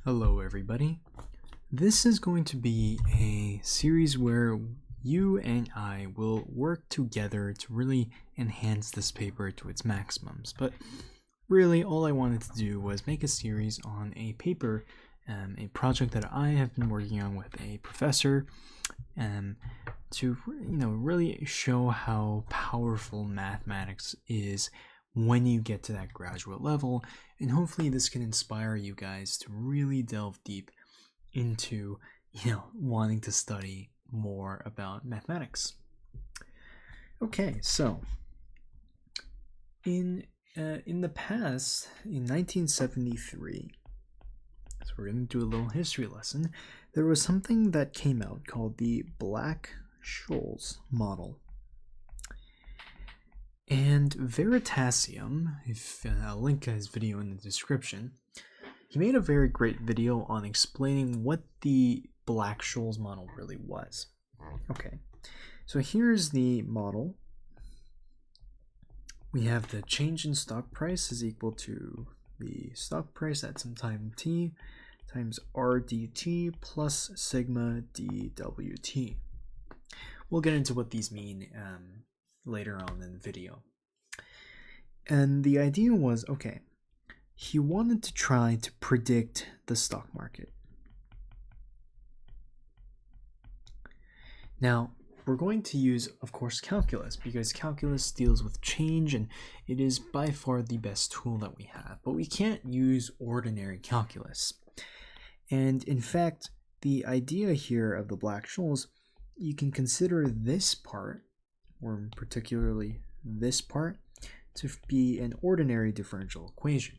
Hello everybody. This is going to be a series where you and I will work together to really enhance this paper to its maximums. But really all I wanted to do was make a series on a paper, a project that I have been working on with a professor, to really show how powerful mathematics is when you get to that graduate level, and hopefully this can inspire you guys to really delve deep into wanting to study more about mathematics. Okay, so in the past, in 1973, so we're going to do a little history lesson, there was something that came out called the Black-Scholes model. And Veritasium, if I'll link his video in the description, he made a very great video on explaining what the Black-Scholes model really was. Okay, so here's the model. We have the change in stock price is equal to the stock price at some time t times RDT plus sigma dWt. We'll get into what these mean later on in the video. And the idea was, okay, he wanted to try to predict the stock market. Now, we're going to use, of course, calculus, because calculus deals with change and it is by far the best tool that we have. But we can't use ordinary calculus. And in fact, the idea here of the Black-Scholes, you can consider this part, or particularly this part, to be an ordinary differential equation.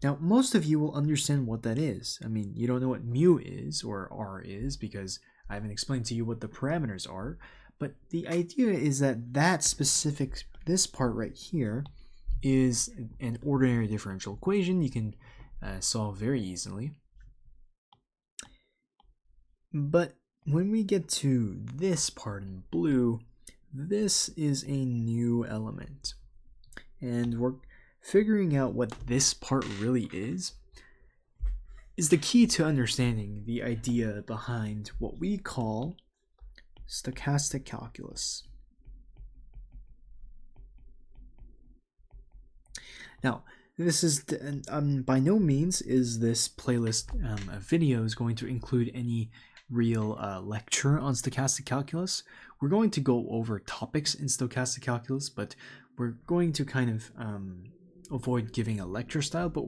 Now, most of you will understand what that is. I mean, you don't know what mu is or r is because I haven't explained to you what the parameters are, but the idea is that this part right here is an ordinary differential equation you can solve very easily. But when we get to this part in blue, this is a new element, and we're figuring out what this part really is the key to understanding the idea behind what we call stochastic calculus. Now, this is by no means is this playlist of videos going to include any real lecture on stochastic calculus. We're going to go over topics in stochastic calculus, but we're going to kind of avoid giving a lecture style, but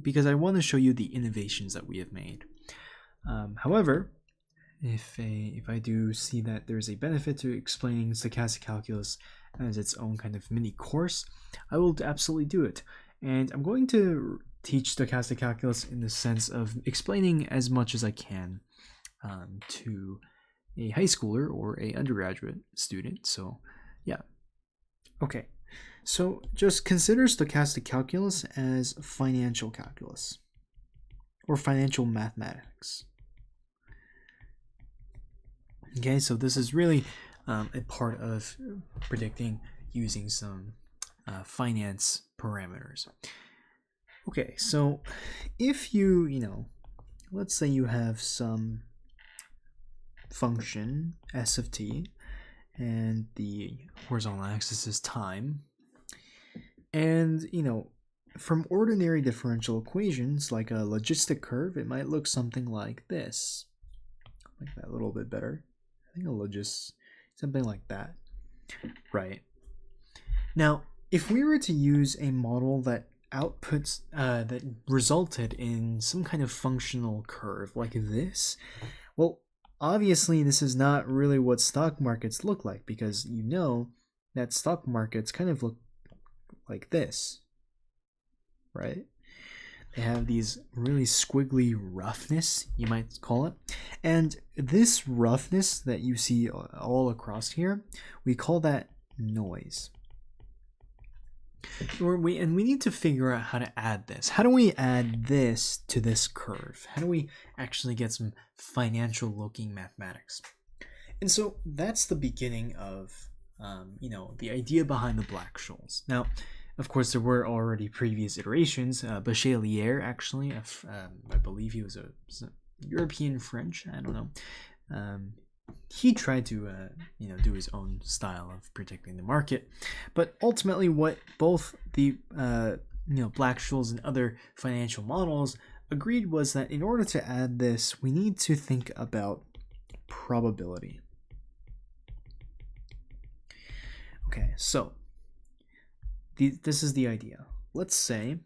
because I want to show you the innovations that we have made. However, if I do see that there's a benefit to explaining stochastic calculus as its own kind of mini course, I will absolutely do it. And I'm going to teach stochastic calculus in the sense of explaining as much as I can to a high schooler or a undergraduate student. So yeah. Okay, so just consider stochastic calculus as financial calculus or financial mathematics. Okay, so this is really a part of predicting using some finance parameters. Okay, so if let's say you have some function s of t, and the horizontal axis is time, and from ordinary differential equations like a logistic curve, it might look something like this. Like that a little bit better. I think I'll just something like that, right? Now, if we were to use a model that outputs that resulted in some kind of functional curve like this, well, obviously this is not really what stock markets look like, because that stock markets kind of look like this, right? They have these really squiggly roughness, you might call it, and this roughness that you see all across here, we call that noise. And we need to figure out how to add this. How do we add this to this curve? How do we actually get some financial looking mathematics? And so that's the beginning of the idea behind the Black-Scholes. Now, of course, there were already previous iterations. Bachelier, actually, I believe he was a European French. I don't know. He tried to, do his own style of predicting the market, but ultimately, what both the Black-Scholes and other financial models agreed was that in order to add this, we need to think about probability. Okay, so this is the idea. Let's say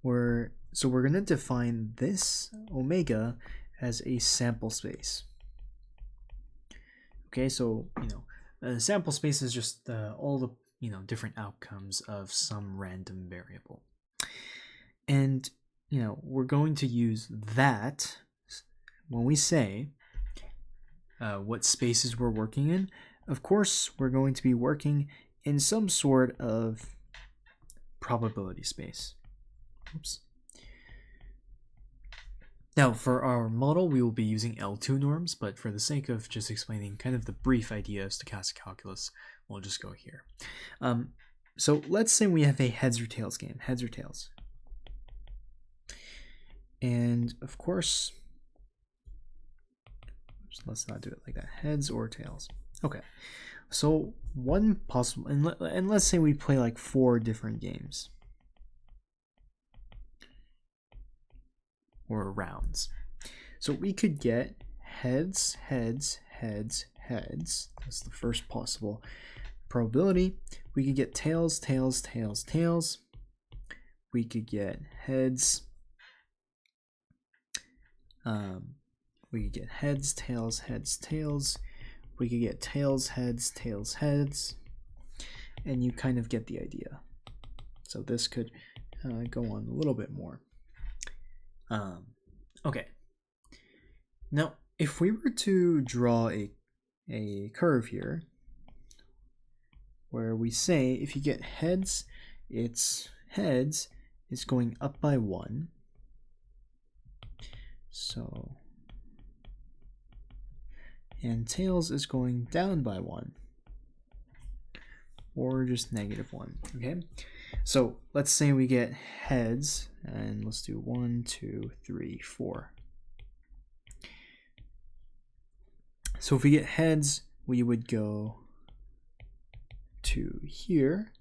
we're going to define this omega as a sample space. Okay, so a sample space is just all the different outcomes of some random variable, and we're going to use that when we say what spaces we're working in. Of course, we're going to be working in some sort of probability space. Oops. Now, for our model, we will be using L2 norms, but for the sake of just explaining kind of the brief idea of stochastic calculus, we'll just go here. So let's say we have a heads or tails game, heads or tails. And of course, let's not do it like that, heads or tails. Okay, so one possible, and let's say we play like 4 different games or rounds. So we could get heads, heads, heads, heads. That's the first possible probability. We could get tails, tails, tails, tails. We could get heads. We could get heads, tails, heads, tails. We could get tails, heads, tails, heads. And you kind of get the idea. So this could go on a little bit more. Okay. Now, if we were to draw a curve here, where we say if you get heads, it's heads is going up by 1. So, and tails is going down by 1, or just -1. Okay, so let's say we get heads, and let's do 1, 2, 3, 4. So if we get heads, we would go to here,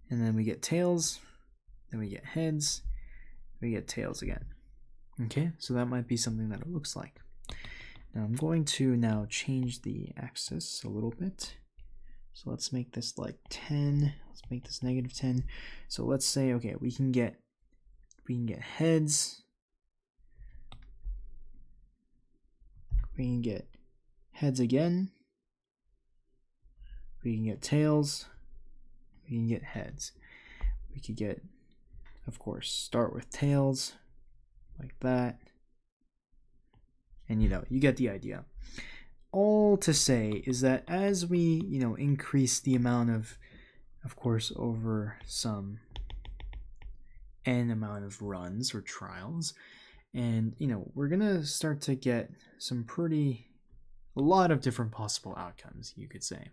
and then we get tails, then we get heads, we get tails again. Okay, so that might be something that it looks like. Now I'm going to now change the axis a little bit. So let's make this like 10. Let's make this -10. So let's say, okay, we can get heads. We can get heads again. We can get tails. We can get heads. We could get, of course, start with tails like that. And you get the idea. All to say is that as we, increase the amount of course, over some n amount of runs or trials, and, we're going to start to get a lot of different possible outcomes, you could say.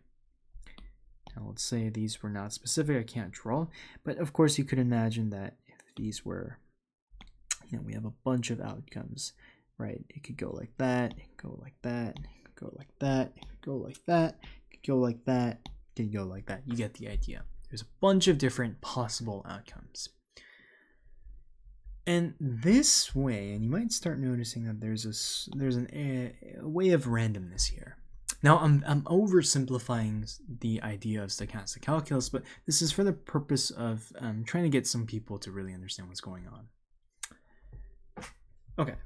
Now, let's say these were not specific, I can't draw, but of course you could imagine that if these were, we have a bunch of outcomes, right? It could go like that, it could go like that, it could go like that, it could go like that, it could go like that, it could go like that. You get the idea. There's a bunch of different possible outcomes. And this way, and you might start noticing that there's a way of randomness here. Now, I'm oversimplifying the idea of stochastic calculus, but this is for the purpose of trying to get some people to really understand what's going on. Okay.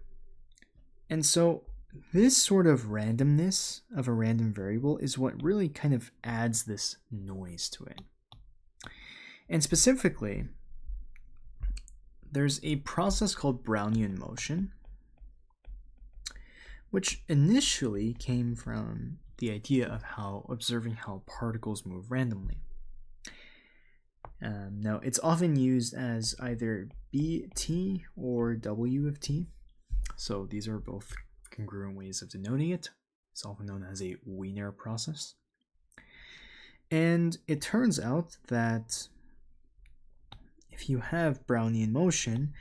And so this sort of randomness of a random variable is what really kind of adds this noise to it. And specifically, there's a process called Brownian motion, which initially came from the idea of observing how particles move randomly. Now, it's often used as either bt or w of t. So these are both congruent ways of denoting it. It's often known as a Wiener process. And it turns out that if you have Brownian motion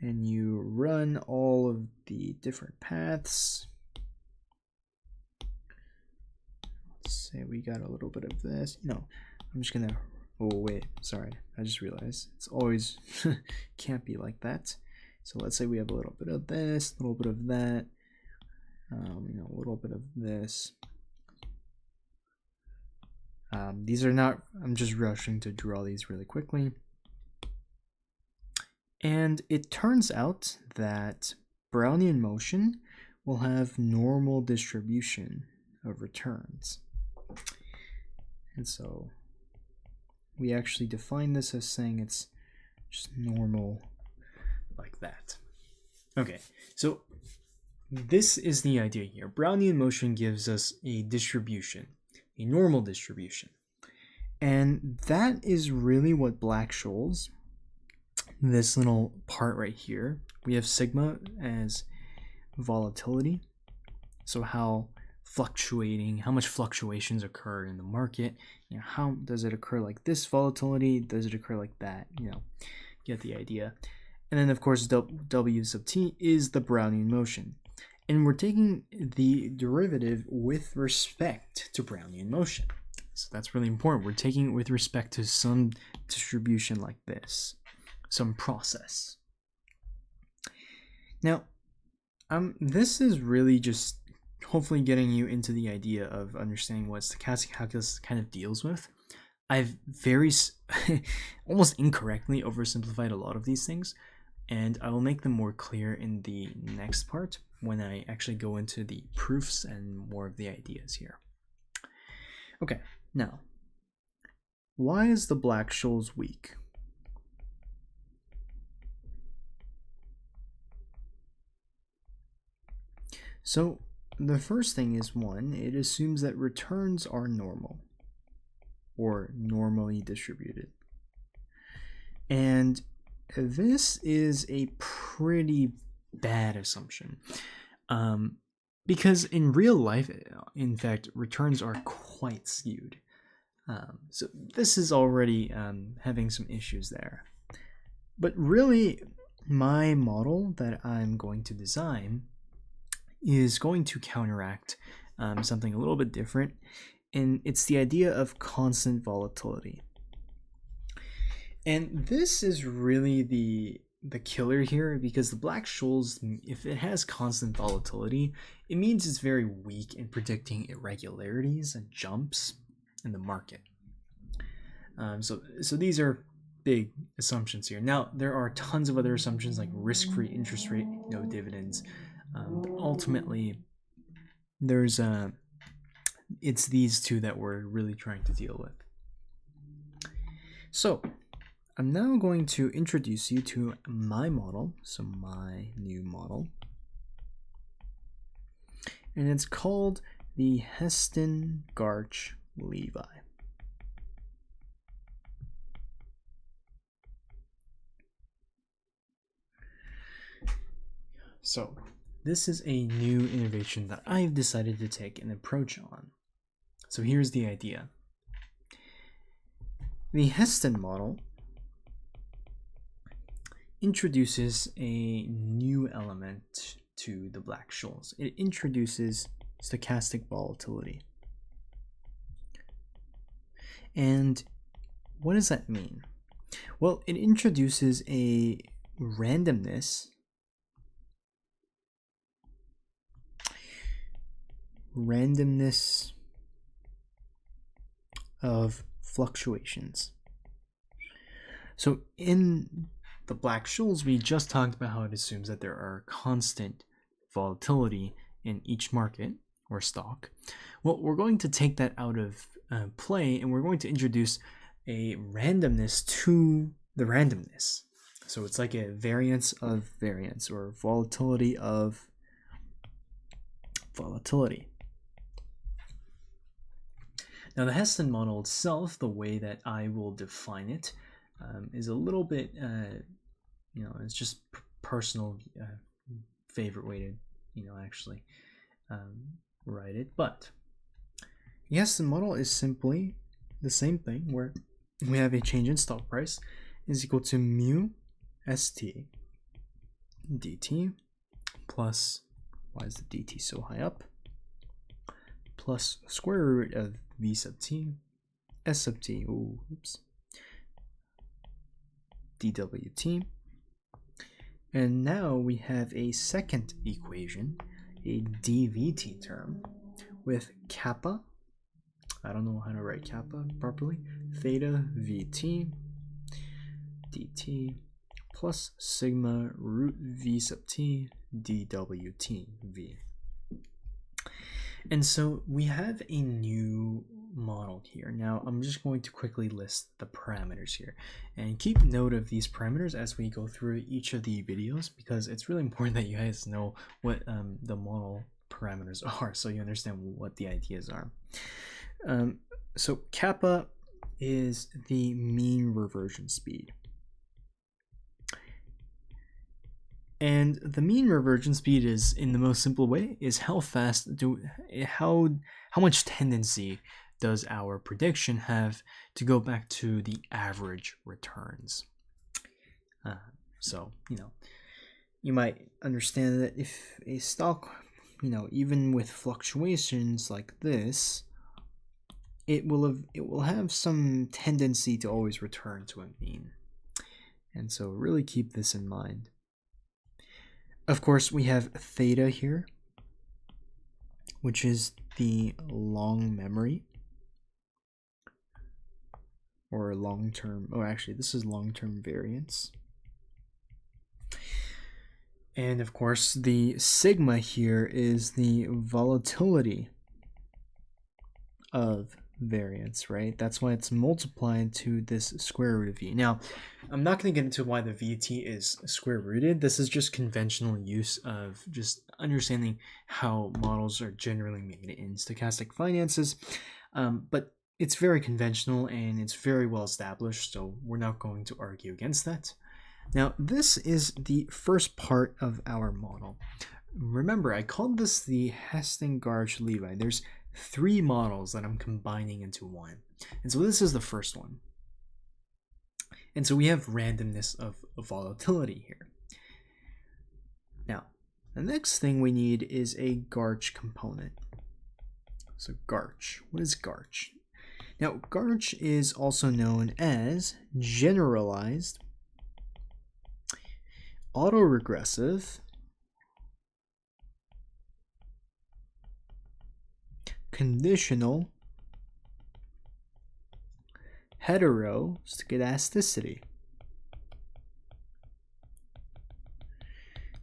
and you run all of the different paths, let's say we got a little bit of this. No, I'm just gonna, oh wait, sorry, I just realized it's always can't be like that. So let's say we have a little bit of this, a little bit of that, a little bit of this. These are not, I'm just rushing to draw these really quickly. And it turns out that Brownian motion will have normal distribution of returns. And so we actually define this as saying it's just normal like that. Okay, so this is the idea here. Brownian motion gives us a distribution, a normal distribution. And that is really what Black-Scholes, this little part right here, we have sigma as volatility. So how much fluctuations occur in the market. How does it occur like this volatility? Does it occur like that? Get the idea. And then of course W sub t is the Brownian motion. And we're taking the derivative with respect to Brownian motion. So that's really important. We're taking it with respect to some distribution like this, some process. Now, this is really just hopefully getting you into the idea of understanding what stochastic calculus kind of deals with. I've very almost incorrectly oversimplified a lot of these things, and I will make them more clear in the next part when I actually go into the proofs and more of the ideas here. Okay, now, why is the Black-Scholes weak? So the first thing is, one, it assumes that returns are normal or normally distributed. And this is a pretty bad assumption because in real life, in fact, returns are quite skewed. So this is already having some issues there. But really, my model that I'm going to design is going to counteract something a little bit different, and it's the idea of constant volatility. And this is really the killer here, because the Black-Scholes, if it has constant volatility, it means it's very weak in predicting irregularities and jumps in the market. So these are big assumptions here. Now, there are tons of other assumptions like risk-free interest rate, no dividends. But ultimately, there's it's these two that we're really trying to deal with. So I'm now going to introduce you to my model, so my new model, and it's called the Heston-Garch-Levi. So this is a new innovation that I've decided to take an approach on. So here's the idea. The Heston model introduces a new element to the Black-Scholes. It introduces stochastic volatility. And what does that mean? Well, it introduces a randomness of fluctuations. So in the Black-Scholes, we just talked about how it assumes that there are constant volatility in each market or stock. Well, we're going to take that out of play, and we're going to introduce a randomness to the randomness. So it's like a variance of variance, or volatility of volatility. Now, the Heston model itself, the way that I will define it, is a little bit, it's just personal favorite way to, actually write it. But the Heston model is simply the same thing where we have a change in stock price is equal to mu st dt plus, why is the dt so high up, plus square root of v sub t s sub t, dwt. And now we have a second equation, a dvt term, with kappa, I don't know how to write kappa properly, theta vt dt plus sigma root v sub t dwt v. And so we have a new model here. Now I'm just going to quickly list the parameters here, and keep note of these parameters as we go through each of the videos, because it's really important that you guys know what the model parameters are, so you understand what the ideas are. So kappa is the mean reversion speed. And the mean reversion speed is, in the most simple way, is how much tendency does our prediction have to go back to the average returns. So, you might understand that if a stock, even with fluctuations like this, it will have some tendency to always return to a mean. And so really keep this in mind. Of course, we have theta here, which is the long memory, or long-term, actually this is long-term variance. And of course, the sigma here is the volatility of variance, right? That's why it's multiplied to this square root of v. Now, I'm not going to get into why the vt is square rooted. This is just conventional use of just understanding how models are generally made in stochastic finances, but it's very conventional and it's very well established, so we're not going to argue against that. Now, this is the first part of our model. Remember, I called this the Heston-Garch-Levi. There's 3 models that I'm combining into one. And so this is the first one. And so we have randomness of volatility here. Now, the next thing we need is a Garch component. So Garch, what is Garch? Now, Garch is also known as generalized autoregressive conditional heteroscedasticity.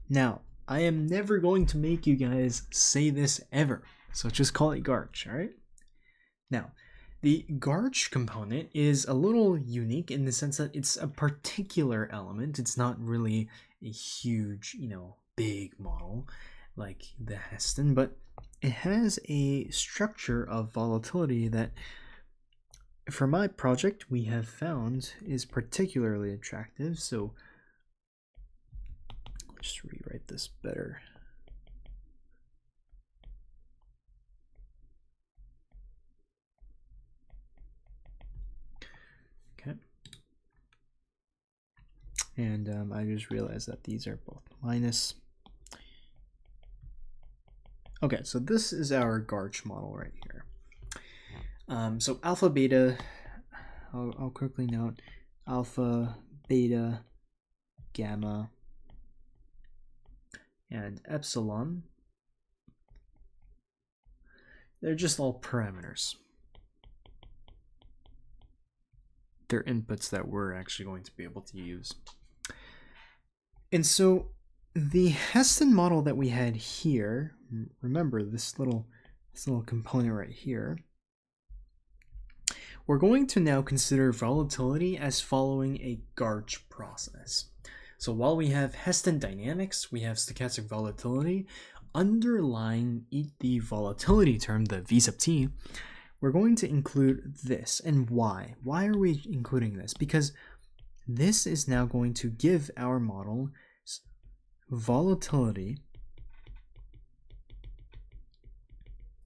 Now, I am never going to make you guys say this ever, so just call it Garch, all right? Now, the Garch component is a little unique in the sense that it's a particular element. It's not really a huge, big model like the Heston, but it has a structure of volatility that, for my project, we have found is particularly attractive. So let's just rewrite this better. Okay. And I just realized that these are both minus. Okay, so this is our Garch model right here. So alpha, beta, I'll quickly note, alpha, beta, gamma, and epsilon. They're just all parameters. They're inputs that we're actually going to be able to use. And so the Heston model that we had here, remember this little component right here, we're going to now consider volatility as following a Garch process. So while we have Heston dynamics, we have stochastic volatility, underlying the volatility term, the v sub t, we're going to include this. And why? Why are we including this? Because this is now going to give our model volatility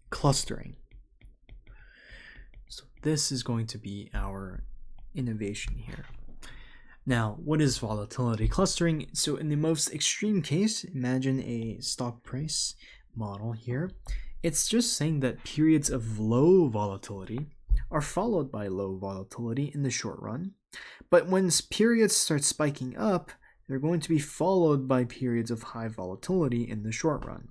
clustering. So this is going to be our innovation here. Now, what is volatility clustering? So in the most extreme case, imagine a stock price model here. It's just saying that periods of low volatility are followed by low volatility in the short run. But when periods start spiking up, they're going to be followed by periods of high volatility in the short run.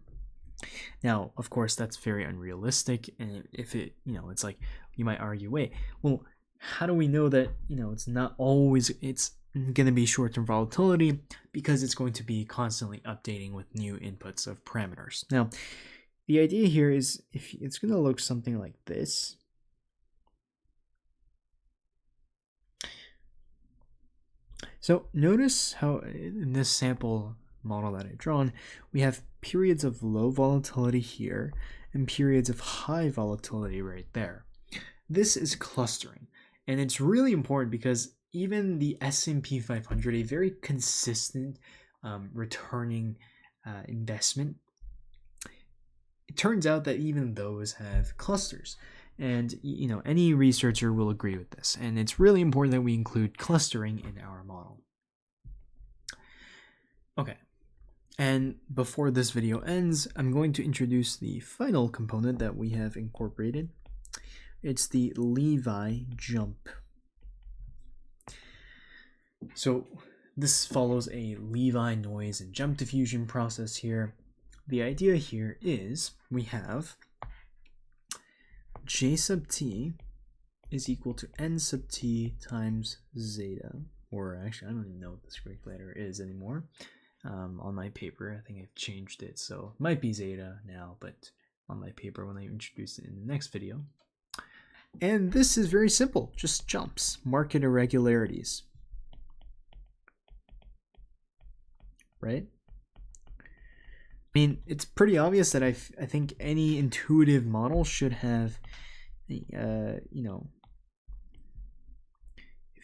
Now, of course, that's very unrealistic. And if it, it's like, you might argue, wait, well, how do we know that, it's not always, it's going to be short-term volatility? Because it's going to be constantly updating with new inputs of parameters. Now, the idea here is if it's going to look something like this. So notice how in this sample model that I've drawn, we have periods of low volatility here and periods of high volatility right there. This is clustering, and it's really important because even the S&P 500, a very consistent returning investment, it turns out that even those have clusters. And any researcher will agree with this, and it's really important that we include clustering in our model. Okay, and before this video ends, I'm going to introduce the final component that we have incorporated. It's the Levi jump. So this follows a Levi noise and jump diffusion process here. The idea here is we have J sub t is equal to n sub t times zeta, or actually I don't even know what this Greek letter is anymore. On my paper, I think I've changed it, so it might be zeta now, but on my paper when I introduce it in the next video. And this is very simple, just jumps, market irregularities, right? I mean, it's pretty obvious that I think any intuitive model should have, if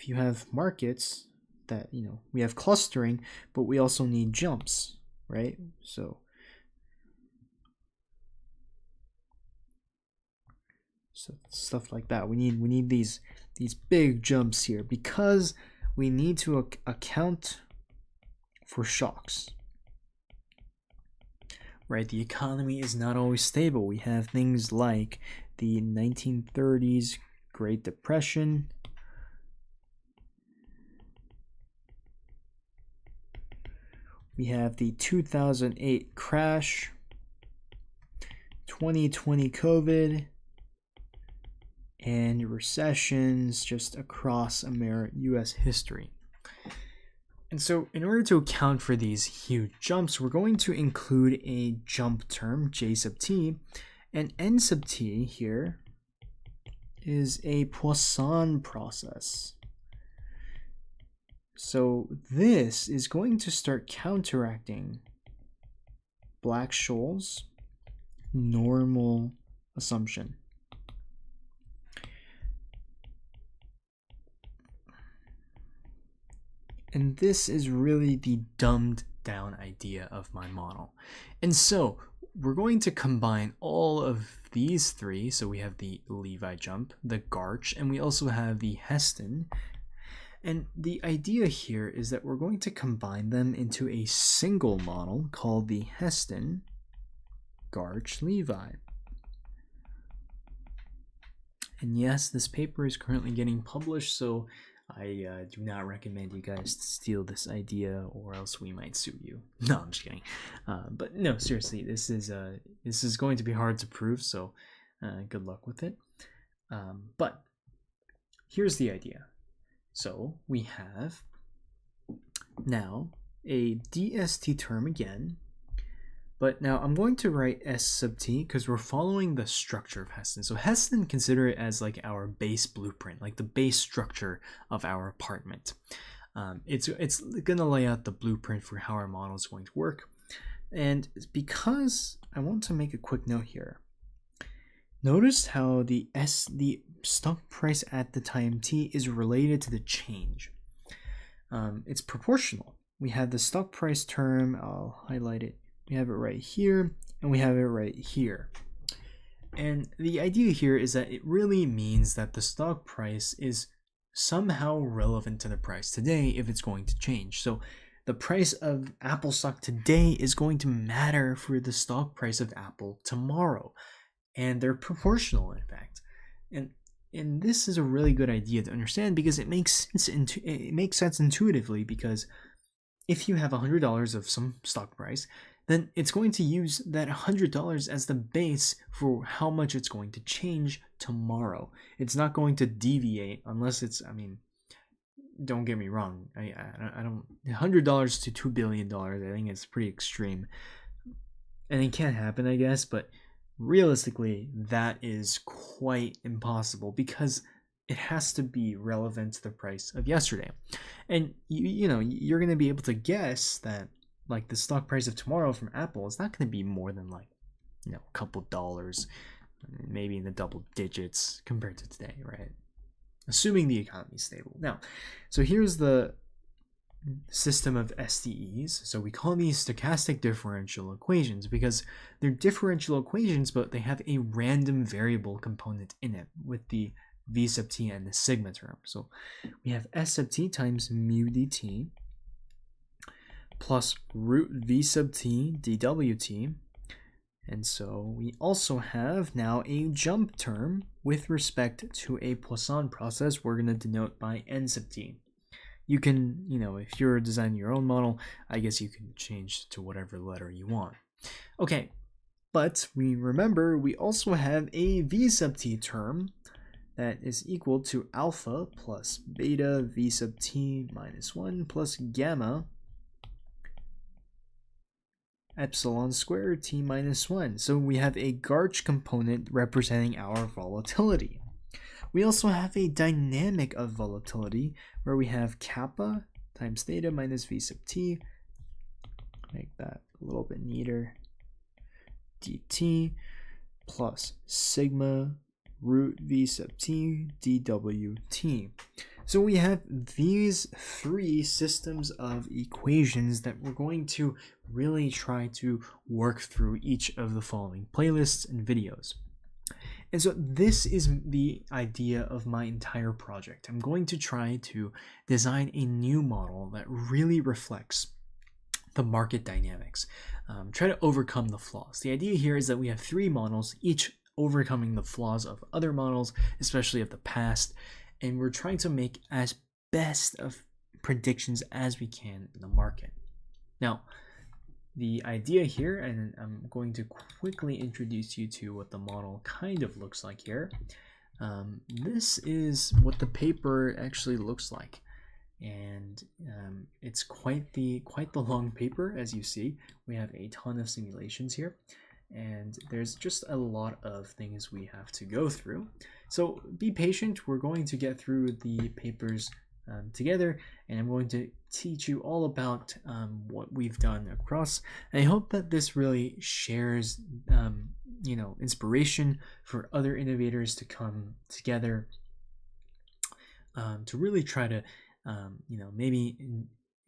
you have markets that, we have clustering, but we also need jumps, right? So stuff like that. We need these big jumps here because we need to account for shocks. Right, the economy is not always stable. We have things like the 1930s Great Depression, we have the 2008 crash, 2020 COVID, and recessions just across US history. And so in order to account for these huge jumps, we're going to include a jump term, J sub t, and N sub t here is a Poisson process. So this is going to start counteracting Black-Scholes normal assumption. And this is really the dumbed down idea of my model. And so we're going to combine all of these three. So we have the Levi jump, the Garch, and we also have the Heston. And the idea here is that we're going to combine them into a single model called the Heston Garch Levi. And yes, this paper is currently getting published, so I do not recommend you guys steal this idea, or else we might sue you. No, I'm just kidding. But no, seriously, this is going to be hard to prove, so good luck with it. But here's the idea. So we have now a DST term again, but now I'm going to write S sub t because we're following the structure of Heston. So Heston, consider it as like our base blueprint, like the base structure of our apartment. It's going to lay out the blueprint for how our model is going to work. And because I want to make a quick note here, notice how the stock price at the time t is related to the change. It's proportional. We have the stock price term, I'll highlight it. We have it right here, and we have it right here. And the idea here is that it really means that the stock price is somehow relevant to the price today if it's going to change. So the price of Apple stock today is going to matter for the stock price of Apple tomorrow. And they're proportional, in fact. And this is a really good idea to understand because it makes sense intuitively, because if you have $100 of some stock price, then it's going to use that $100 as the base for how much it's going to change tomorrow. It's not going to deviate unless it's, I mean, don't get me wrong, I don't, $100 to $2 billion, I think it's pretty extreme. And it can happen, I guess, but realistically, that is quite impossible because it has to be relevant to the price of yesterday. And you're going to be able to guess that like the stock price of tomorrow from Apple is not going to be more than like, a couple dollars, maybe in the double digits compared to today, right? Assuming the economy is stable. Now, so here's the system of SDEs. So we call these stochastic differential equations because they're differential equations, but they have a random variable component in it with the v sub t and the sigma term. So we have s sub t times mu dt plus root v sub t dwt. And so we also have now a jump term with respect to a Poisson process we're going to denote by n sub t. You can, if you're designing your own model, I guess you can change to whatever letter you want. Okay, but remember we also have a v sub t term that is equal to alpha plus beta v sub t minus 1 plus gamma epsilon squared t minus 1. So we have a Garch component representing our volatility. We also have a dynamic of volatility where we have kappa times theta minus v sub t, make that a little bit neater, dt plus sigma root v sub t dwt. So we have these three systems of equations that we're going to really try to work through each of the following playlists and videos. And so this is the idea of my entire project. I'm going to try to design a new model that really reflects the market dynamics, try to overcome the flaws. The idea here is that we have three models, each overcoming the flaws of other models, especially of the past, and we're trying to make as best of predictions as we can in the market. Now, the idea here, and I'm going to quickly introduce you to what the model kind of looks like here. This is what the paper actually looks like, and it's quite the long paper. As you see, we have a ton of simulations here, and there's just a lot of things we have to go through. So be patient. We're going to get through the papers together, and I'm going to teach you all about what we've done across. And I hope that this really shares inspiration for other innovators to come together to really try to maybe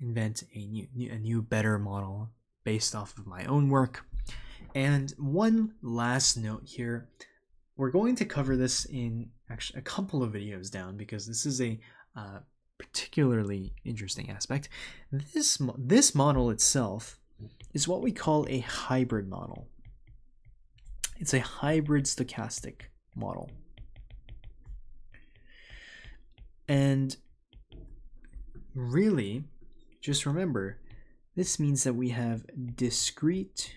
invent a new better model based off of my own work. And one last note here, we're going to cover this in actually a couple of videos down because this is a particularly interesting aspect. This model itself is what we call a hybrid model. It's a hybrid stochastic model. And really, just remember, this means that we have discrete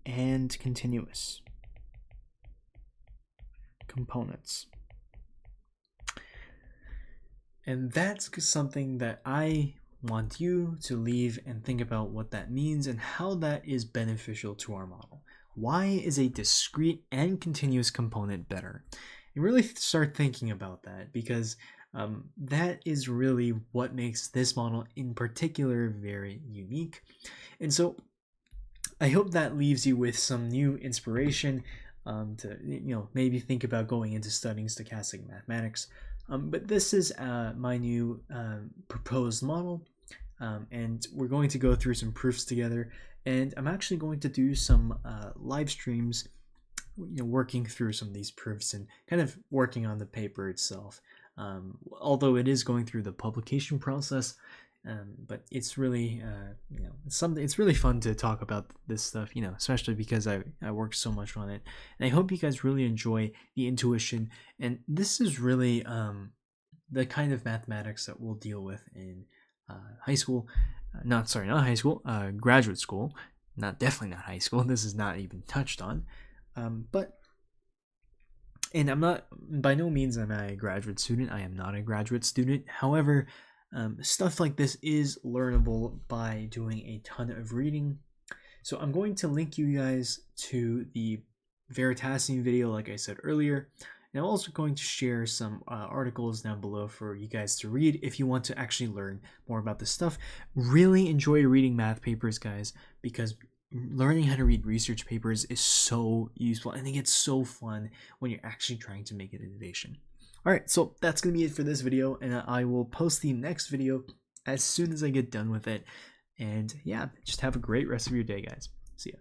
and continuous components. And that's something that I want you to leave and think about what that means and how that is beneficial to our model. Why is a discrete and continuous component better? And really start thinking about that, because that is really what makes this model in particular very unique. And so I hope that leaves you with some new inspiration to maybe think about going into studying stochastic mathematics. But this is my new proposed model, and we're going to go through some proofs together, and I'm actually going to do some live streams, working through some of these proofs and kind of working on the paper itself. Although it is going through the publication process, but it's really it's really fun to talk about this stuff, especially because I worked so much on it, and I hope you guys really enjoy the intuition. And this is really the kind of mathematics that we'll deal with in high school, not high school, graduate school, definitely not high school. This is not even touched on. And I'm not, by no means am I a graduate student. I am not a graduate student. However, stuff like this is learnable by doing a ton of reading. So I'm going to link you guys to the Veritasium video, like I said earlier. And I'm also going to share some articles down below for you guys to read if you want to actually learn more about this stuff. Really enjoy reading math papers, guys, because learning how to read research papers is so useful, and it gets so fun when you're actually trying to make an innovation. All right, so that's going to be it for this video, and I will post the next video as soon as I get done with it. And yeah, just have a great rest of your day, guys. See ya.